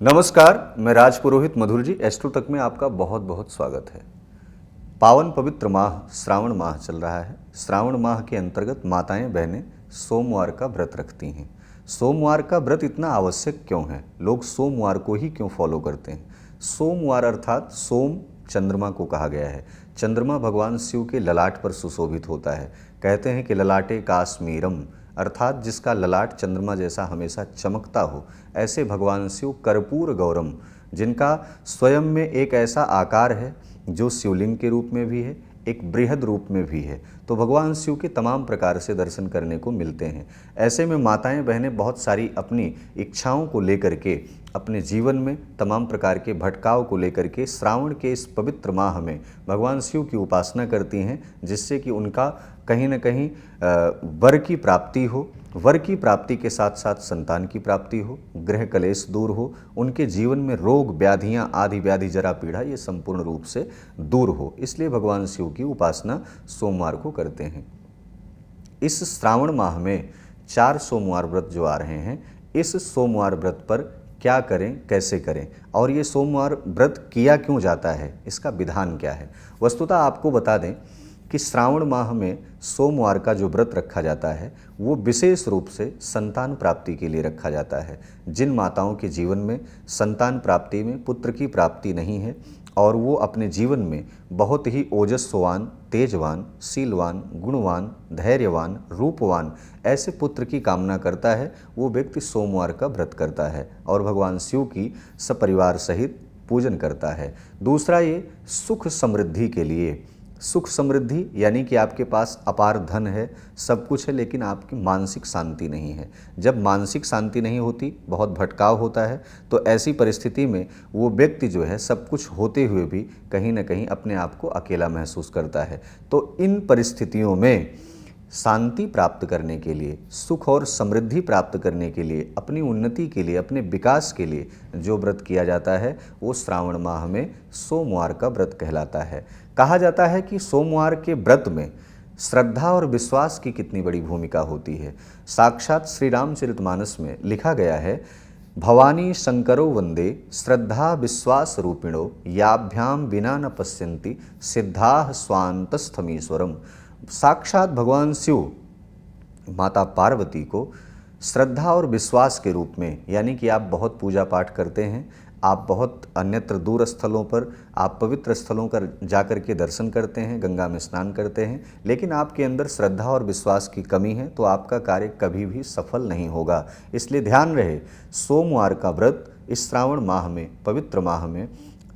नमस्कार, मैं राज पुरोहित मधुर जी एस्ट्रो तक में आपका बहुत बहुत स्वागत है। पावन पवित्र माह श्रावण माह चल रहा है। श्रावण माह के अंतर्गत माताएं बहनें सोमवार का व्रत रखती हैं। सोमवार का व्रत इतना आवश्यक क्यों है? लोग सोमवार को ही क्यों फॉलो करते हैं? सोमवार अर्थात सोम चंद्रमा को कहा गया है। चंद्रमा भगवान शिव के ललाट पर सुशोभित होता है। कहते हैं कि ललाटे काश्मीरम अर्थात जिसका ललाट चंद्रमा जैसा हमेशा चमकता हो, ऐसे भगवान शिव कर्पूर गौरम, जिनका स्वयं में एक ऐसा आकार है जो शिवलिंग के रूप में भी है, एक बृहद रूप में भी है। तो भगवान शिव के तमाम प्रकार से दर्शन करने को मिलते हैं। ऐसे में माताएं बहनें बहुत सारी अपनी इच्छाओं को लेकर के, अपने जीवन में तमाम प्रकार के भटकाव को लेकर के श्रावण के इस पवित्र माह में भगवान शिव की उपासना करती हैं, जिससे कि उनका कहीं न कहीं वर की प्राप्ति हो, वर की प्राप्ति के साथ साथ संतान की प्राप्ति हो, गृह कलेश दूर हो, उनके जीवन में रोग व्याधियाँ आदि व्याधि जरा पीड़ा ये संपूर्ण रूप से दूर हो। इसलिए भगवान शिव की उपासना सोमवार को करते हैं। इस श्रावण माह में 4 सोमवार व्रत जो आ रहे हैं, इस सोमवार व्रत पर क्या करें, कैसे करें और ये सोमवार व्रत किया क्यों जाता है, इसका विधान क्या है। वस्तुतः आपको बता दें कि श्रावण माह में सोमवार का जो व्रत रखा जाता है वो विशेष रूप से संतान प्राप्ति के लिए रखा जाता है। जिन माताओं के जीवन में संतान प्राप्ति में पुत्र की प्राप्ति नहीं है और वो अपने जीवन में बहुत ही ओजस्वान, तेजवान, शीलवान, गुणवान, धैर्यवान, रूपवान ऐसे पुत्र की कामना करता है, वो व्यक्ति सोमवार का व्रत करता है और भगवान शिव की सपरिवार सहित पूजन करता है। दूसरा, ये सुख समृद्धि के लिए, सुख समृद्धि यानी कि आपके पास अपार धन है, सब कुछ है, लेकिन आपकी मानसिक शांति नहीं है। जब मानसिक शांति नहीं होती, बहुत भटकाव होता है, तो ऐसी परिस्थिति में वो व्यक्ति जो है सब कुछ होते हुए भी कहीं ना कहीं अपने आप को अकेला महसूस करता है। तो इन परिस्थितियों में शांति प्राप्त करने के लिए, सुख और समृद्धि प्राप्त करने के लिए, अपनी उन्नति के लिए, अपने विकास के लिए जो व्रत किया जाता है वो श्रावण माह में सोमवार का व्रत कहलाता है। कहा जाता है कि सोमवार के व्रत में श्रद्धा और विश्वास की कितनी बड़ी भूमिका होती है। साक्षात श्री रामचरितमानस में लिखा गया है, भवानी शंकरो वंदे श्रद्धा विश्वास रूपिणो याभ्याम विना न पश्यन्ति सिद्धाः स्वान्तस्थमीश्वरम। साक्षात भगवान शिव माता पार्वती को श्रद्धा और विश्वास के रूप में, यानी कि आप बहुत पूजा पाठ करते हैं, आप बहुत अन्यत्र दूर स्थलों पर, आप पवित्र स्थलों पर जाकर के दर्शन करते हैं, गंगा में स्नान करते हैं, लेकिन आपके अंदर श्रद्धा और विश्वास की कमी है तो आपका कार्य कभी भी सफल नहीं होगा। इसलिए ध्यान रहे, सोमवार का व्रत इस श्रावण माह में, पवित्र माह में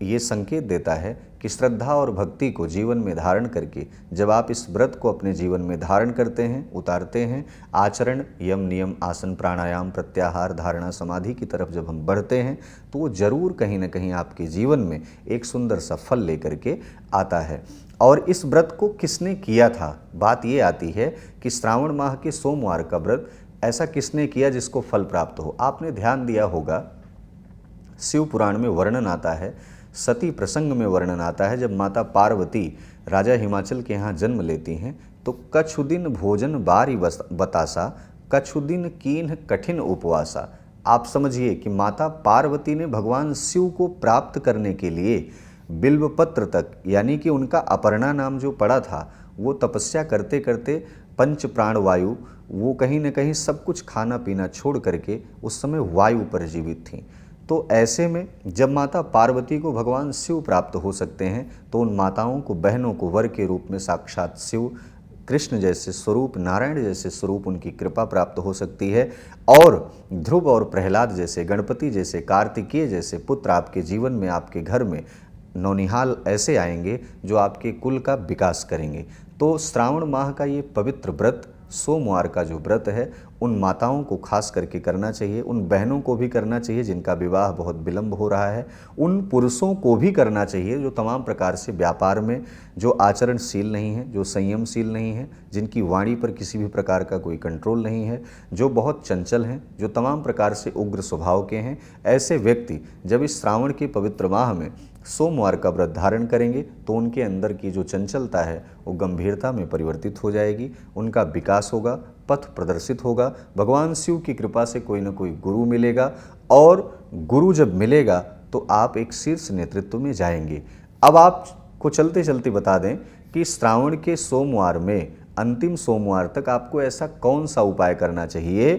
ये संकेत देता है कि श्रद्धा और भक्ति को जीवन में धारण करके जब आप इस व्रत को अपने जीवन में धारण करते हैं, उतारते हैं, आचरण, यम, नियम, आसन, प्राणायाम, प्रत्याहार, धारणा, समाधि की तरफ जब हम बढ़ते हैं तो वो जरूर कहीं ना कहीं आपके जीवन में एक सुंदर सा फल लेकर के आता है। और इस व्रत को किसने किया था, बात ये आती है कि श्रावण माह के सोमवार का व्रत ऐसा किसने किया जिसको फल प्राप्त हो। आपने ध्यान दिया होगा, शिव पुराण में वर्णन आता है, सती प्रसंग में वर्णन आता है, जब माता पार्वती राजा हिमाचल के यहाँ जन्म लेती हैं तो कछुदिन भोजन बारी बतासा, कछुदिन कीन्ह कठिन उपवासा। आप समझिए कि माता पार्वती ने भगवान शिव को प्राप्त करने के लिए बिल्वपत्र तक, यानी कि उनका अपर्णा नाम जो पड़ा था, वो तपस्या करते करते पंच प्राण वायु, वो कहीं न कहीं सब कुछ खाना पीना छोड़ करके उस समय वायु पर जीवित थीं। तो ऐसे में जब माता पार्वती को भगवान शिव प्राप्त हो सकते हैं तो उन माताओं को, बहनों को वर के रूप में साक्षात शिव, कृष्ण जैसे स्वरूप, नारायण जैसे स्वरूप, उनकी कृपा प्राप्त हो सकती है। और ध्रुव और प्रहलाद जैसे, गणपति जैसे, कार्तिकेय जैसे पुत्र आपके जीवन में, आपके घर में नौनिहाल ऐसे आएंगे जो आपके कुल का विकास करेंगे। तो श्रावण माह का ये पवित्र व्रत, सोमवार का जो व्रत है, उन माताओं को खास करके करना चाहिए, उन बहनों को भी करना चाहिए जिनका विवाह बहुत विलंब हो रहा है, उन पुरुषों को भी करना चाहिए जो तमाम प्रकार से व्यापार में जो आचरणशील नहीं है, जो संयमशील नहीं है, जिनकी वाणी पर किसी भी प्रकार का कोई कंट्रोल नहीं है, जो बहुत चंचल हैं, जो तमाम प्रकार से उग्र स्वभाव के हैं। ऐसे व्यक्ति जब इस श्रावण के पवित्र माह में सोमवार का व्रत धारण करेंगे तो उनके अंदर की जो चंचलता है वो गंभीरता में परिवर्तित हो जाएगी, उनका विकास होगा, पथ प्रदर्शित होगा, भगवान शिव की कृपा से कोई न कोई गुरु मिलेगा और गुरु जब मिलेगा तो आप एक शीर्ष नेतृत्व में जाएंगे। अब आपको चलते चलते बता दें कि श्रावण के सोमवार में अंतिम सोमवार तक आपको ऐसा कौन सा उपाय करना चाहिए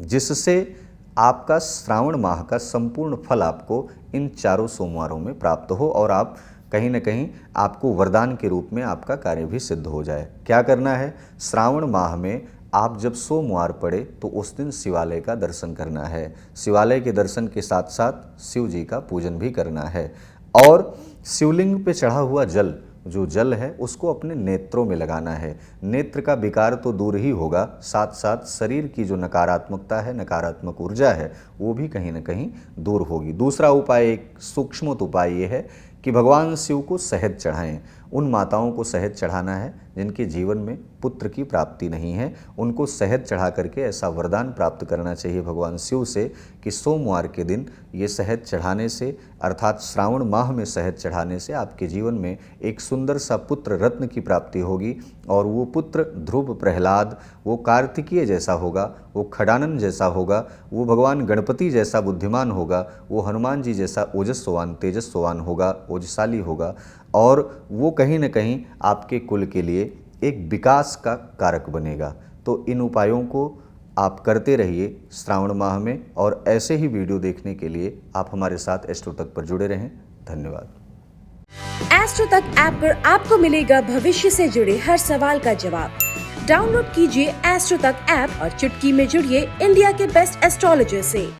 जिससे आपका श्रावण माह का संपूर्ण फल आपको इन चारों सोमवारों में प्राप्त हो और आप कहीं ना कहीं आपको वरदान के रूप में आपका कार्य भी सिद्ध हो जाए। क्या करना है? श्रावण माह में आप जब सोमवार पड़े तो उस दिन शिवालय का दर्शन करना है। शिवालय के दर्शन के साथ साथ शिव जी का पूजन भी करना है और शिवलिंग पे चढ़ा हुआ जल, जो जल है उसको अपने नेत्रों में लगाना है। नेत्र का विकार तो दूर ही होगा, साथ साथ शरीर की जो नकारात्मकता है, नकारात्मक ऊर्जा है, वो भी कहीं ना कहीं दूर होगी। दूसरा उपाय, एक सूक्ष्म उपाय ये है कि भगवान शिव को शहद चढ़ाएं। उन माताओं को शहद चढ़ाना है जिनके जीवन में पुत्र की प्राप्ति नहीं है, उनको शहद चढ़ा करके ऐसा वरदान प्राप्त करना चाहिए भगवान शिव से कि सोमवार के दिन ये शहद चढ़ाने से, अर्थात श्रावण माह में शहद चढ़ाने से आपके जीवन में एक सुंदर सा पुत्र रत्न की प्राप्ति होगी और वो पुत्र ध्रुव, प्रहलाद, वो कार्तिकीय जैसा होगा, वो खडानन जैसा होगा, वो भगवान गणपति जैसा बुद्धिमान होगा, वो हनुमान जी जैसा ओजस्वान, तेजस्वान होगा, ओजशाली होगा और वो कहीं न कहीं आपके कुल के लिए एक विकास का कारक बनेगा। तो इन उपायों को आप करते रहिए श्रावण माह में और ऐसे ही वीडियो देखने के लिए आप हमारे साथ एस्ट्रो तक पर जुड़े रहें। धन्यवाद। एस्ट्रो तक ऐप पर आपको मिलेगा भविष्य से जुड़े हर सवाल का जवाब। डाउनलोड कीजिए एस्ट्रो तक ऐप और चुटकी में जुड़िए इंडिया के बेस्ट एस्ट्रोलॉजर से।